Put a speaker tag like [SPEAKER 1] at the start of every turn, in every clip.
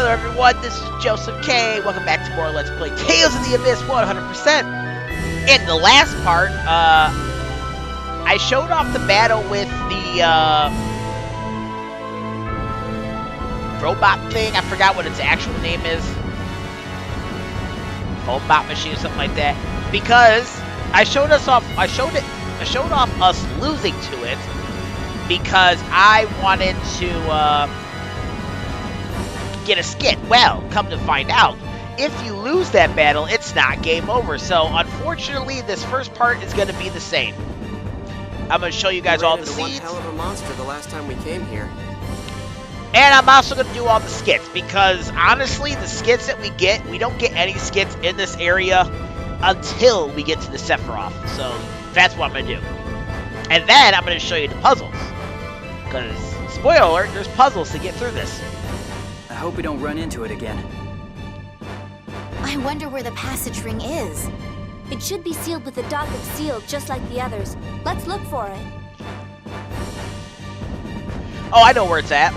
[SPEAKER 1] everyone, this is Joseph K. Welcome back to more Let's Play Tales of the Abyss 100%. In the last part, I showed off the battle with the robot thing. I forgot what its actual name is. Fontech machine or something like that. Because I showed off us losing to it because I wanted to get a skit. Well, come to find out, if you lose that battle, it's not game over. So, unfortunately, this first part is going to be the same. I'm going to show you guys all the seeds.
[SPEAKER 2] One hell of a monster the last time we came here.
[SPEAKER 1] And I'm also going to do all the skits, because, honestly, the skits that we don't get any skits in this area until we get to the Sephiroth. So, that's what I'm going to do. And then, I'm going to show you the puzzles. Because, spoiler alert, there's puzzles to get through this.
[SPEAKER 3] I hope we don't run into it again.
[SPEAKER 4] I wonder where the passage ring is. It should be sealed with a dotted seal, just like the others. Let's look for it.
[SPEAKER 1] Oh, I know where it's at.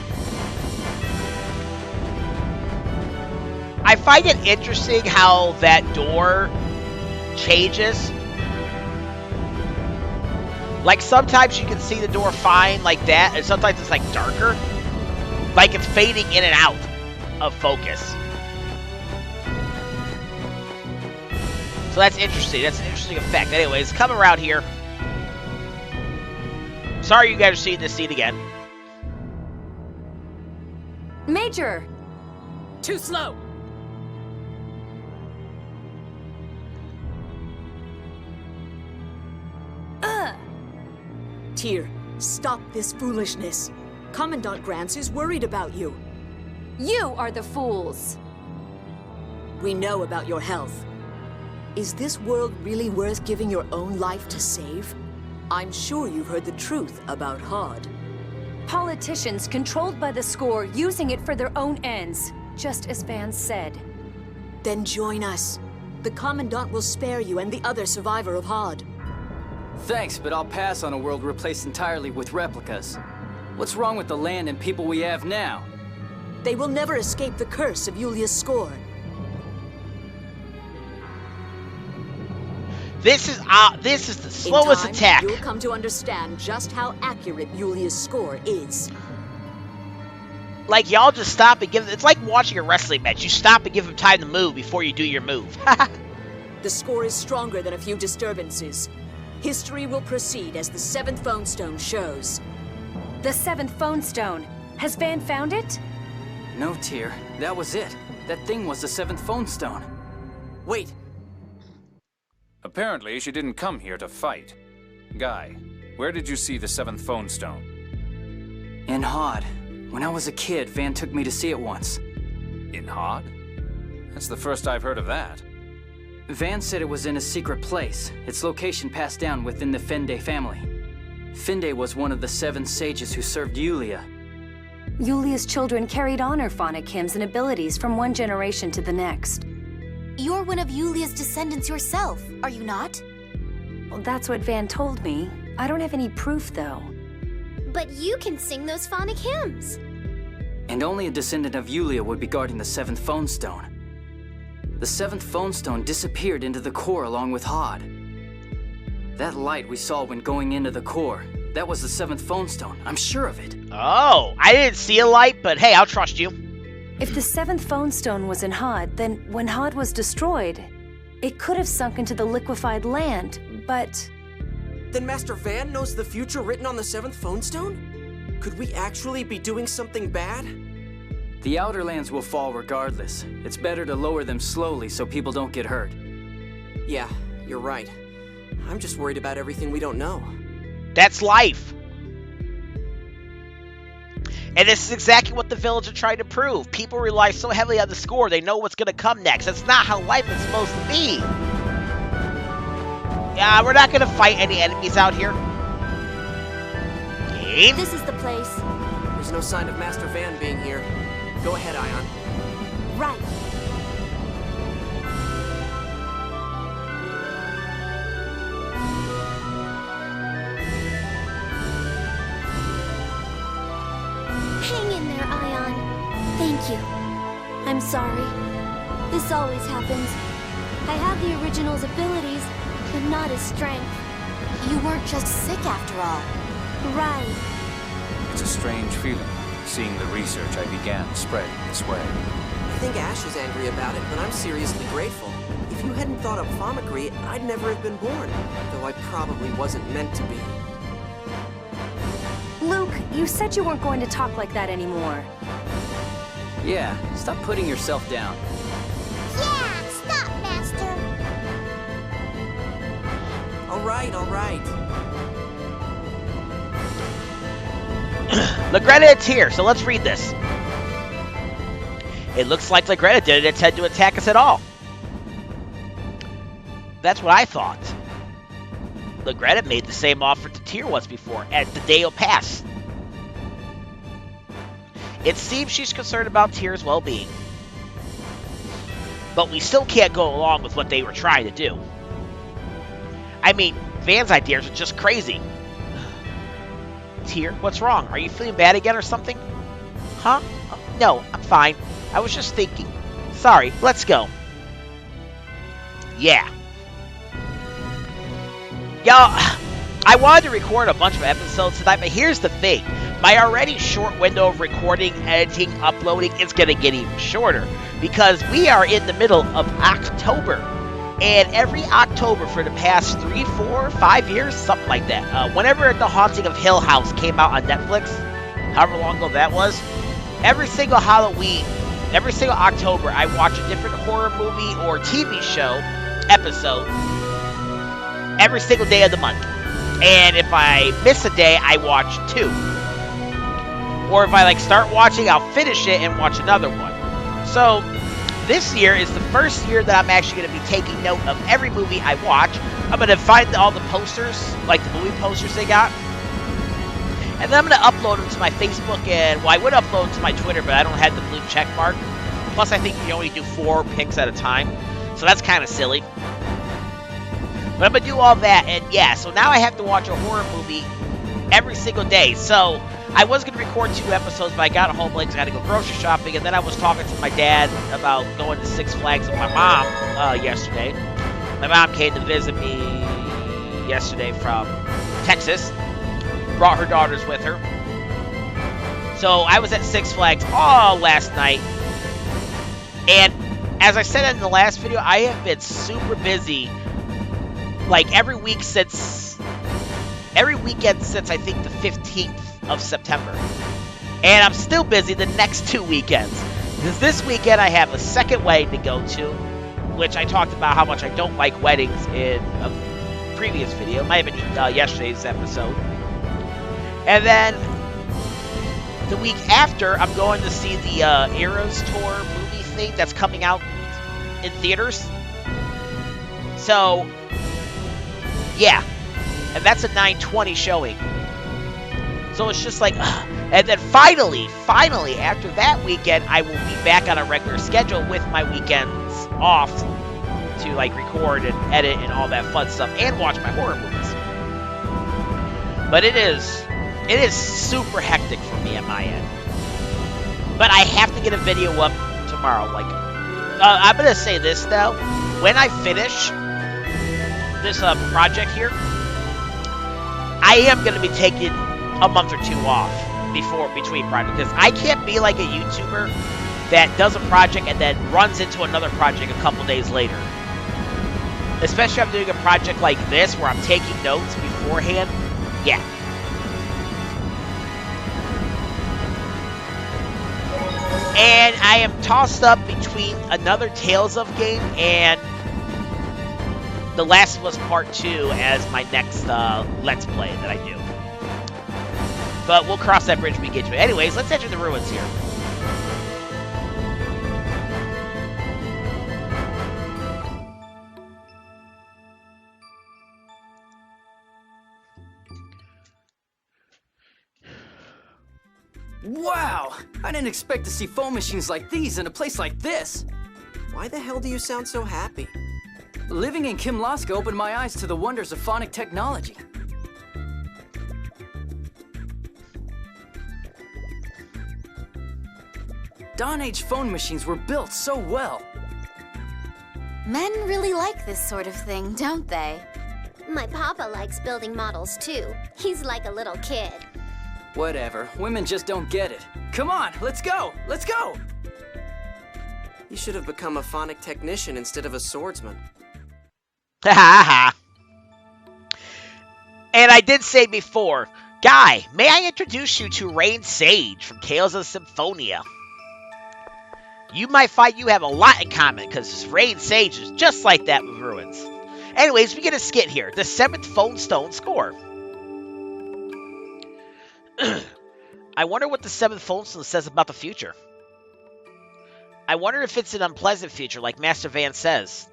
[SPEAKER 1] I find it interesting how that door changes. Like, sometimes you can see the door fine like that, and sometimes it's, like, darker. Like it's fading in and out of focus. So that's interesting. That's an interesting effect. Anyways, come around here. Sorry you guys are seeing this scene again.
[SPEAKER 5] Major!
[SPEAKER 2] Too slow!
[SPEAKER 6] Tear, stop this foolishness. Commandant Grants is worried about you.
[SPEAKER 5] You are the fools!
[SPEAKER 6] We know about your health. Is this world really worth giving your own life to save? I'm sure you've heard the truth about Hod.
[SPEAKER 5] Politicians controlled by the Score, using it for their own ends, just as Van said.
[SPEAKER 6] Then join us. The Commandant will spare you and the other survivor of Hod.
[SPEAKER 3] Thanks, but I'll pass on a world replaced entirely with replicas. What's wrong with the land and people we have now?
[SPEAKER 6] They will never escape the curse of Yulia's Score.
[SPEAKER 1] This is the slowest
[SPEAKER 6] In time,
[SPEAKER 1] attack.
[SPEAKER 6] You'll come to understand just how accurate Yulia's Score is.
[SPEAKER 1] Like, y'all just stop and give... It's like watching a wrestling match. You stop and give them time to move before you do your move.
[SPEAKER 6] The Score is stronger than a few disturbances. History will proceed as the Seventh Fonstone shows.
[SPEAKER 5] The Seventh Fonstone. Has Van found it?
[SPEAKER 3] No, Tear. That was it. That thing was the Seventh Fonstone.
[SPEAKER 2] Wait.
[SPEAKER 7] Apparently, she didn't come here to fight. Guy, where did you see the Seventh Fonstone?
[SPEAKER 3] In Hod. When I was a kid, Van took me to see it once.
[SPEAKER 7] In Hod? That's the first I've heard of that.
[SPEAKER 3] Van said it was in a secret place. Its location passed down within the Fende family. Fende was one of the 7 sages who served Yulia.
[SPEAKER 5] Yulia's children carried on her phonic hymns and abilities from one generation to the next.
[SPEAKER 4] You're one of Yulia's descendants yourself, are you not?
[SPEAKER 5] Well, that's what Van told me. I don't have any proof, though.
[SPEAKER 4] But you can sing those phonic hymns.
[SPEAKER 3] And only a descendant of Yulia would be guarding the Seventh Fonstone. The Seventh Fonstone disappeared into the core along with Hod. That light we saw when going into the core, that was the Seventh Fonstone. I'm sure of it.
[SPEAKER 1] Oh, I didn't see a light, but hey, I'll trust you.
[SPEAKER 5] If the Seventh Fonstone was in Hod, then when Hod was destroyed, it could have sunk into the liquefied land, but...
[SPEAKER 2] Then Master Van knows the future written on the Seventh Fonstone? Could we actually be doing something bad?
[SPEAKER 3] The Outer Lands will fall regardless. It's better to lower them slowly so people don't get hurt.
[SPEAKER 2] Yeah, you're right. I'm just worried about everything we don't know.
[SPEAKER 1] That's life. And this is exactly what the village are trying to prove. People rely so heavily on the Score, they know what's going to come next. That's not how life is supposed to be. Yeah, we're not going to fight any enemies out here. Game?
[SPEAKER 4] This is the place.
[SPEAKER 2] There's no sign of Master Van being here. Go ahead, Ion.
[SPEAKER 4] Right. Hang in there, Ion. Thank you. I'm sorry. This always happens. I have the original's abilities, but not his strength.
[SPEAKER 8] You weren't just sick after all.
[SPEAKER 4] Right.
[SPEAKER 7] It's a strange feeling, seeing the research I began spreading this way.
[SPEAKER 2] I think Ash is angry about it, but I'm seriously grateful. If you hadn't thought up Fomicry, I'd never have been born, though I probably wasn't meant to be.
[SPEAKER 5] Luke, you said you weren't going to talk like that anymore.
[SPEAKER 3] Yeah, stop putting yourself down.
[SPEAKER 8] Yeah, stop, Master.
[SPEAKER 2] All right, all right.
[SPEAKER 1] Legretta and Tear, so let's read this. It looks like Legretta didn't intend to attack us at all. That's what I thought. Legretta made the same offer to Tear once before, at the Deo Pass. It seems she's concerned about Tear's well-being. But we still can't go along with what they were trying to do. I mean, Van's ideas are just crazy. Tear, what's wrong? Are you feeling bad again or something? Huh? No, I'm fine. I was just thinking. Sorry, let's go. Yeah. Y'all, I wanted to record a bunch of episodes tonight, but here's the thing. My already short window of recording, editing, uploading is going to get even shorter because we are in the middle of October. And every October for the past 3, 4, 5 years, something like that, whenever The Haunting of Hill House came out on Netflix, however long ago that was, every single Halloween, every single October, I watch a different horror movie or TV show episode every single day of the month. And if I miss a day, I watch 2. Or if I start watching, I'll finish it and watch another one. So this year is the first year that I'm actually going to be taking note of every movie I watch. I'm going to find all the posters, like the movie posters they got. And then I'm going to upload them to my Facebook and, well, I would upload them to my Twitter, but I don't have the blue check mark. Plus, I think you only do 4 pics at a time. So that's kind of silly. But I'm going to do all that, and yeah, so now I have to watch a horror movie every single day. So I was going to record 2 episodes, but I got home late because I had to go grocery shopping, and then I was talking to my dad about going to Six Flags with my mom yesterday. My mom came to visit me yesterday from Texas, brought her daughters with her. So I was at Six Flags all last night, and as I said in the last video, I have been super busy, like every weekend since I think the 15th of September. And I'm still busy the next 2 weekends. Because this weekend I have a second wedding to go to, which I talked about how much I don't like weddings in a previous video. It might have been yesterday's episode. And then the week after, I'm going to see the Eras Tour movie thing that's coming out in theaters. So, yeah. And that's a 9:20 showing. So it's just like, ugh. And then finally, after that weekend, I will be back on a regular schedule with my weekends off to record and edit and all that fun stuff and watch my horror movies. But it is super hectic for me at my end. But I have to get a video up tomorrow. I'm gonna say this though, when I finish this project here, I am gonna be taking a month or 2 off between projects, because I can't be like a YouTuber that does a project and then runs into another project a couple days later. Especially if I'm doing a project like this where I'm taking notes beforehand. Yeah. And I am tossed up between another Tales of game and The Last of Us Part 2 as my next Let's Play that I do. But we'll cross that bridge when we get to it. Anyways, let's enter the ruins here.
[SPEAKER 3] Wow! I didn't expect to see foam machines like these in a place like this.
[SPEAKER 2] Why the hell do you sound so happy?
[SPEAKER 3] Living in Kimlasca opened my eyes to the wonders of phonic technology. Dawn Age phone machines were built so well.
[SPEAKER 4] Men really like this sort of thing, don't they?
[SPEAKER 8] My papa likes building models too. He's like a little kid.
[SPEAKER 3] Whatever, women just don't get it. Come on, let's go! Let's go!
[SPEAKER 2] You should have become a phonic technician instead of a swordsman.
[SPEAKER 1] Ha ha ha. And I did say before, Guy, may I introduce you to Rain Sage from Tales of Symphonia? You might find you have a lot in common, because Rain Sage is just like that with Ruins. Anyways, we get a skit here. The Seventh Fonstone Score. I wonder what the Seventh Fonstone says about the future. I wonder if it's an unpleasant future, like Master Van says.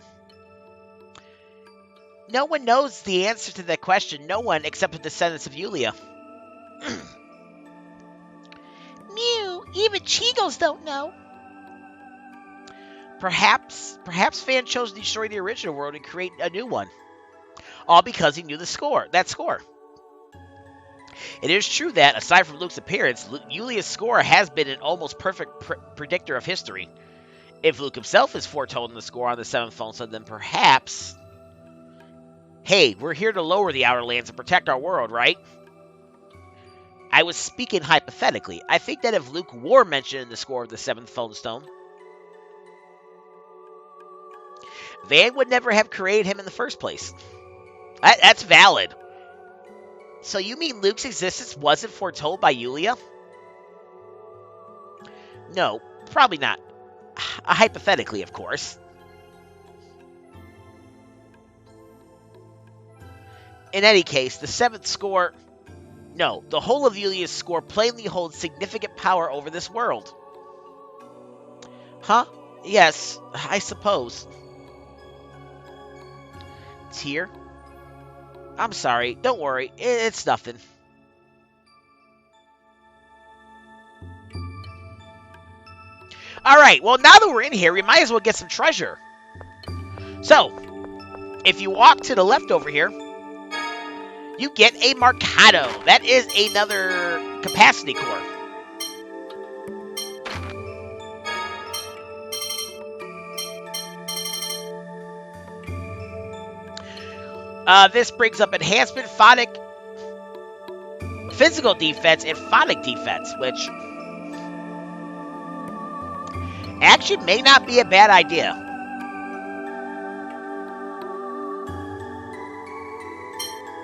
[SPEAKER 1] No one knows the answer to that question. No one except the descendants of Yulia.
[SPEAKER 8] Mew, even Chigos don't know.
[SPEAKER 1] Perhaps Fan chose to destroy the original world and create a new one. All because he knew that score. It is true that, aside from Luke's appearance, Yulia's score has been an almost perfect predictor of history. If Luke himself is foretold in the score on the Seventh Fonstone, then perhaps... Hey, we're here to lower the Outer Lands and protect our world, right? I was speaking hypothetically. I think that if Luke were mentioned in the score of the Seventh Fonstone, Van would never have created him in the first place. That's valid. So you mean Luke's existence wasn't foretold by Yulia? No, probably not. Hypothetically, of course. In any case, the seventh score... No, the whole of Yulia's score plainly holds significant power over this world. Huh? Yes, I suppose. Tear? I'm sorry, don't worry, it's nothing. Alright, well now that we're in here, we might as well get some treasure. So, if you walk to the left over here, you get a Marcato. That is another Capacity Core. This brings up enhancement, phonic, physical defense, and phonic defense, which actually may not be a bad idea.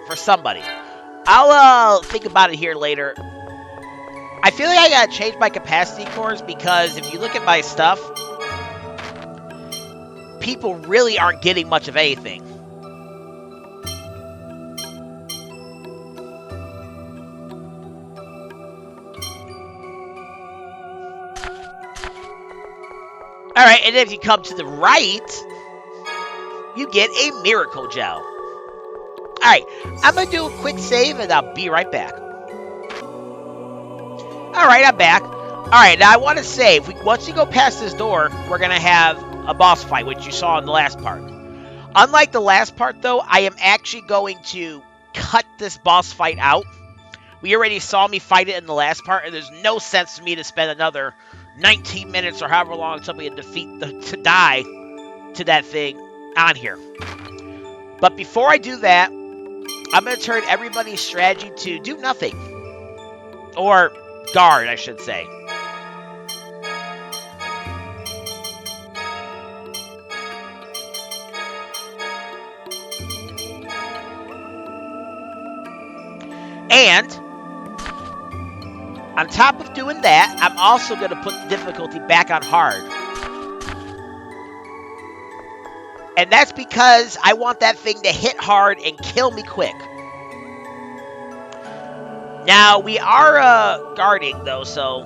[SPEAKER 1] For somebody. I'll think about it here later. I feel like I gotta change my capacity cores because if you look at my stuff, people really aren't getting much of anything. Alright, and if you come to the right, you get a Miracle Gel. Alright, I'm going to do a quick save and I'll be right back. Alright, I'm back. Alright, now I want to say, once you go past this door, we're going to have a boss fight, which you saw in the last part. Unlike the last part, though, I am actually going to cut this boss fight out. We already saw me fight it in the last part, and there's no sense for me to spend another 19 minutes or however long until we defeat to die to that thing on here. But before I do that, I'm going to turn everybody's strategy to do nothing. Or guard, I should say. And on top of doing that, I'm also going to put the difficulty back on hard. And that's because I want that thing to hit hard and kill me quick. Now, we are guarding, though, so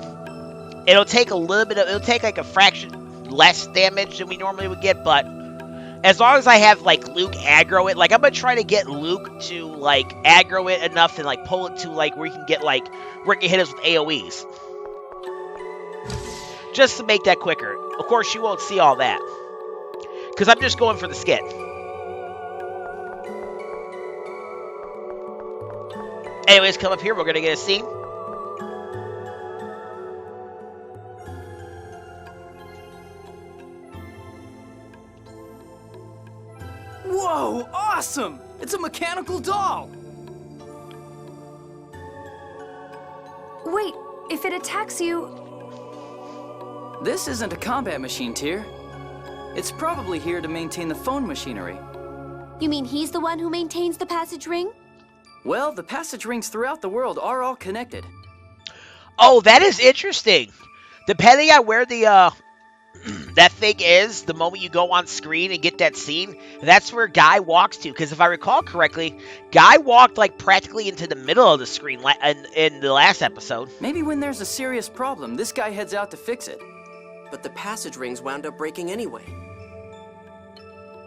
[SPEAKER 1] it'll take a little bit of... It'll take, like, a fraction less damage than we normally would get, but as long as I have, like, Luke aggro it, like, I'm going to try to get Luke to, like, aggro it enough and, like, pull it to, like, where you can get, like, where you can hit us with AoEs. Just to make that quicker. Of course, you won't see all that. Because I'm just going for the skit. Anyways, come up here. We're going to get a scene.
[SPEAKER 3] Whoa, awesome! It's a mechanical doll!
[SPEAKER 5] Wait, if it attacks you...
[SPEAKER 3] This isn't a combat machine, Tear. It's probably here to maintain the phone machinery.
[SPEAKER 4] You mean he's the one who maintains the passage ring?
[SPEAKER 3] Well, the passage rings throughout the world are all connected.
[SPEAKER 1] Oh, that is interesting. Depending on where the that thing is, the moment you go on screen and get that scene, that's where Guy walks to. Because if I recall correctly, Guy walked like practically into the middle of the screen in the last episode.
[SPEAKER 3] Maybe when there's a serious problem, this guy heads out to fix it.
[SPEAKER 2] But the passage rings wound up breaking anyway.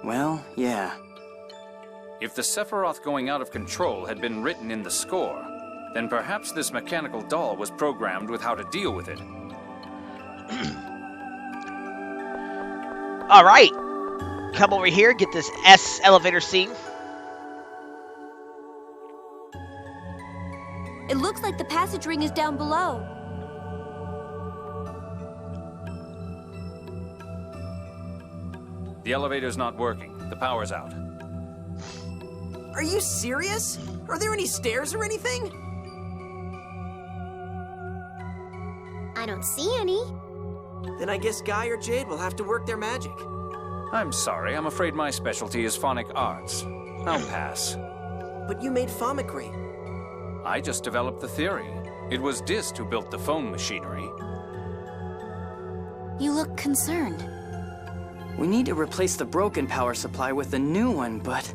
[SPEAKER 3] Well, yeah.
[SPEAKER 7] If the Sephiroth going out of control had been written in the score, then perhaps this mechanical doll was programmed with how to deal with it.
[SPEAKER 1] All right. Come over here, get this S elevator scene.
[SPEAKER 4] It looks like the passage ring is down below.
[SPEAKER 7] The elevator's not working. The power's out.
[SPEAKER 2] Are you serious? Are there any stairs or anything?
[SPEAKER 8] I don't see any.
[SPEAKER 2] Then I guess Guy or Jade will have to work their magic.
[SPEAKER 7] I'm sorry, I'm afraid my specialty is phonic arts. I'll pass.
[SPEAKER 2] But you made Famicry.
[SPEAKER 7] I just developed the theory. It was Dist who built the phone machinery.
[SPEAKER 4] You look concerned.
[SPEAKER 3] We need to replace the broken power supply with a new one, but...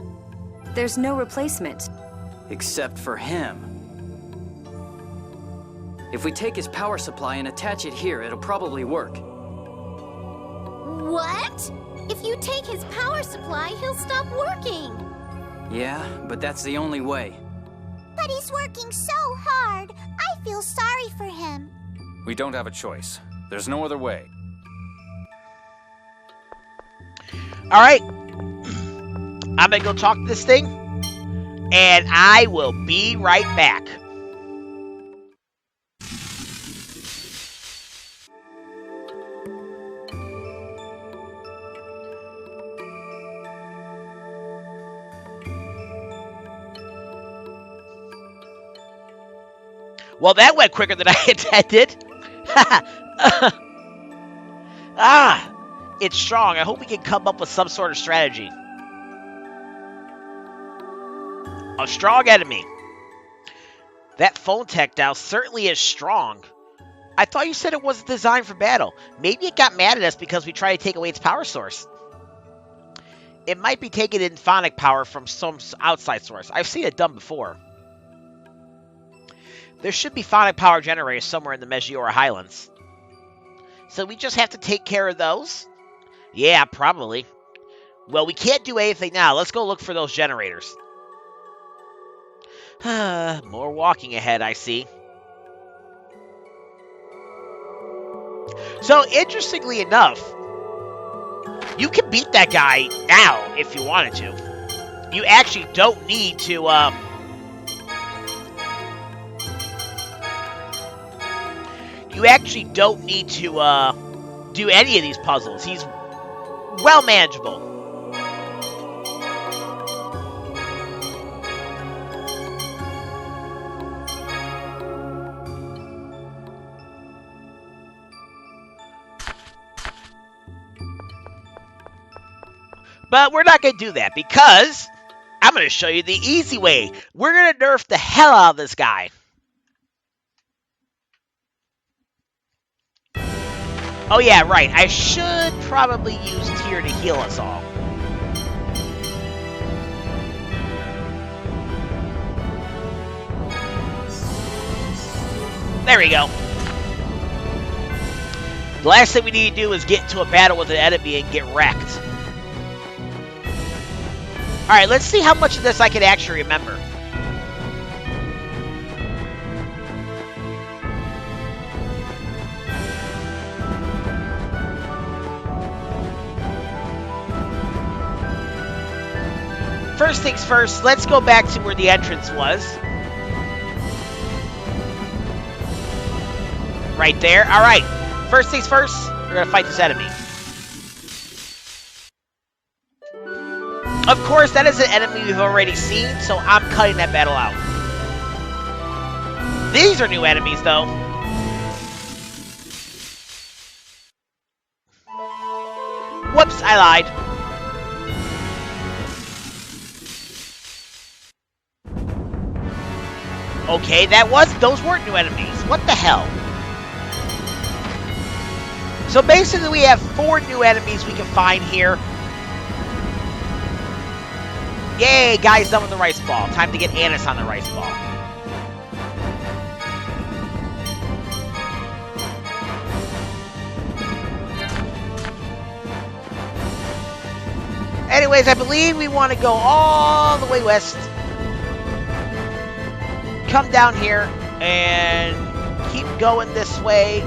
[SPEAKER 5] There's no replacement.
[SPEAKER 3] except for him. If we take his power supply and attach it here, it'll probably work.
[SPEAKER 8] What? If you take his power supply, he'll stop working.
[SPEAKER 3] Yeah, but that's the only way.
[SPEAKER 8] But he's working so hard. I feel sorry for him.
[SPEAKER 7] We don't have a choice. There's no other way.
[SPEAKER 1] All right. I'm gonna go talk to this thing, and I will be right back. Well, that went quicker than I intended. It's strong. I hope we can come up with some sort of strategy. A strong enemy. That fontech now certainly is strong. I thought you said it wasn't designed for battle. Maybe it got mad at us because we tried to take away its power source. It might be taking in phonic power from some outside source. I've seen it done before. There should be phonic power generators somewhere in the Meggiora Highlands. So we just have to take care of those? Yeah, probably. Well, we can't do anything now. Let's go look for those generators. More walking ahead, I see. So, interestingly enough, you can beat that guy now if you wanted to. You actually don't need to, do any of these puzzles. He's well manageable. But we're not going to do that because I'm going to show you the easy way. We're going to nerf the hell out of this guy. Oh yeah, right. I should probably use Tear to heal us all. There we go. The last thing we need to do is get into a battle with an enemy and get wrecked. Alright, let's see how much of this I can actually remember. First things first, let's go back to where the entrance was. Right there. Alright, first things first, we're going to fight this enemy. Of course, that is an enemy we've already seen, so I'm cutting that battle out. These are new enemies, though. Whoops, I lied. Okay, those weren't new enemies. What the hell? So basically we have 4 new enemies we can find here. Yay, guys done with the rice ball. Time to get Annis on the rice ball. Anyways, I believe we want to go all the way west. Come down here and keep going this way.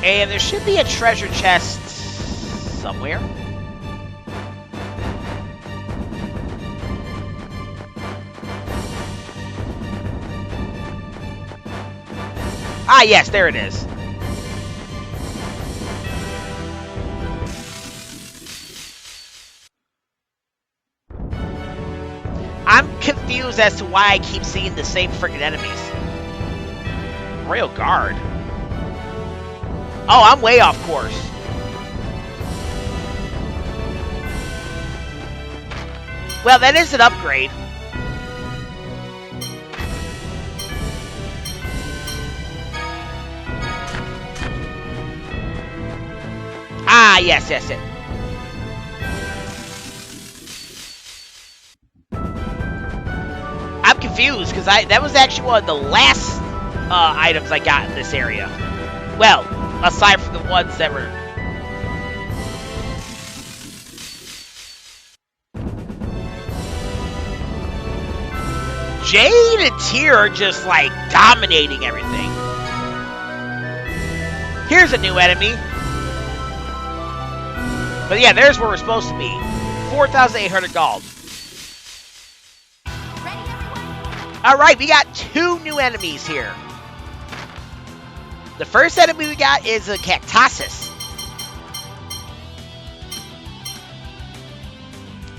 [SPEAKER 1] And there should be a treasure chest somewhere. Ah, yes, there it is. I'm confused as to why I keep seeing the same freaking enemies. Royal Guard. Oh, I'm way off course. Well, that is an upgrade. Ah, yes, yes, yes. I'm confused because that was actually one of the last items I got in this area. Well, aside from the ones that were... Jade and Tear are just, like, dominating everything. Here's a new enemy. But yeah, there's where we're supposed to be. 4,800 gold. Alright, we got 2 new enemies here. The first enemy we got is a Cactosis.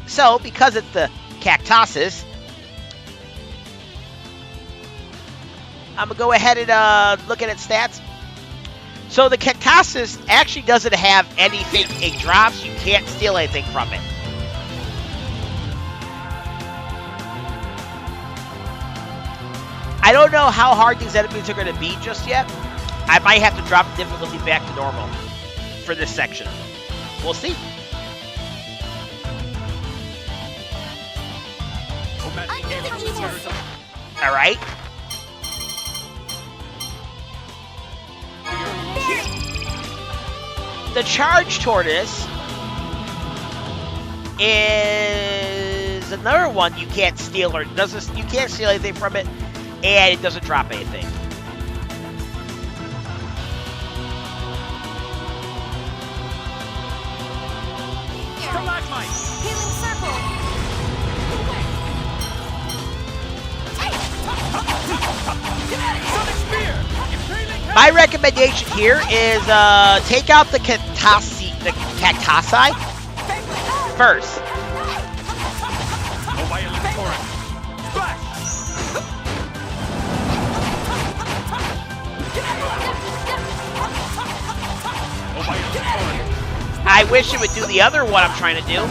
[SPEAKER 1] So, because it's the Cactosis, I'm going to go ahead and look at its stats. So, the Cactosis actually doesn't have anything it drops. You can't steal anything from it. I don't know how hard these enemies are going to be just yet. I might have to drop the difficulty back to normal for this section. We'll see. Alright. The charge tortoise is another one you can't steal, or you can't steal anything from it, and it doesn't drop anything.
[SPEAKER 4] Healing circle.
[SPEAKER 1] My recommendation here is take out the cacti first. I wish it would do the other one I'm trying to do.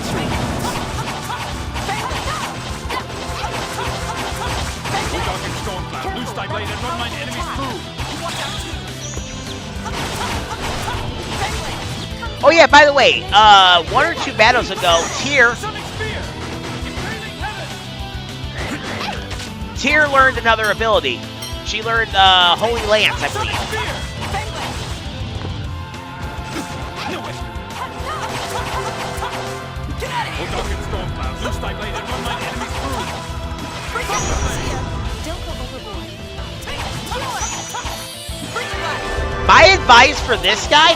[SPEAKER 1] Oh yeah, by the way, 1 or 2 battles ago, Tear learned another ability. She learned Holy Lance, I believe. My advice for this guy,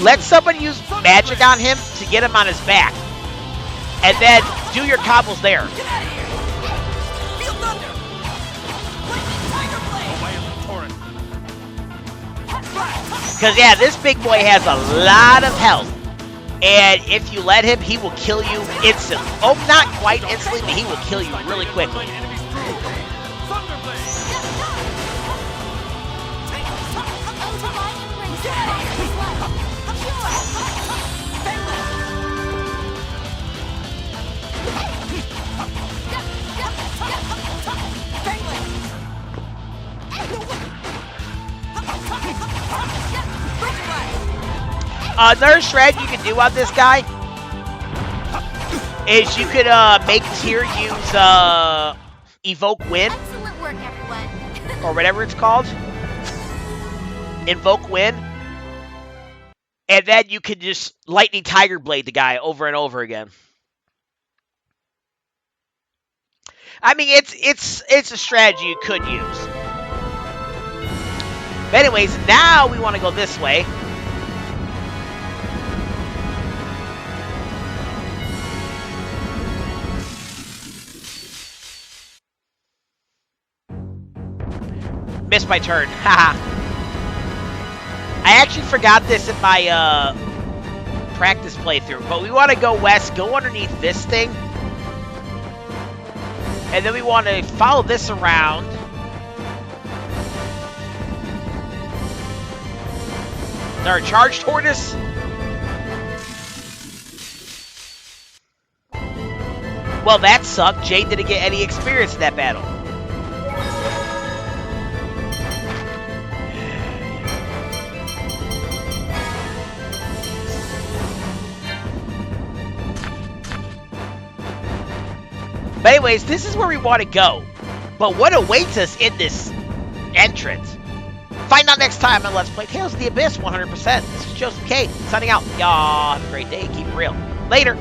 [SPEAKER 1] let somebody use magic on him to get him on his back. And then do your combos there. Because, yeah, this big boy has a lot of health. And if you let him, he will kill you instantly. Oh, not quite instantly, but he will kill you really quickly. Another strategy you can do on this guy is you could make Tear use Evoke Wind.
[SPEAKER 4] Excellent work, everyone.
[SPEAKER 1] Or whatever it's called. Invoke Wind. And then you can just Lightning Tiger Blade the guy over and over again. I mean, it's a strategy you could use. But anyways, now we want to go this way. Missed my turn. Haha. I actually forgot this in my practice playthrough, but we want to go west, go underneath this thing. And then we want to follow this around. Is there a charge tortoise? Well, that sucked. Jade didn't get any experience in that battle. But anyways, this is where we want to go. But what awaits us in this entrance? Find out next time on Let's Play Tales of the Abyss 100%. This is Joseph K. signing out. Y'all have a great day. Keep it real. Later.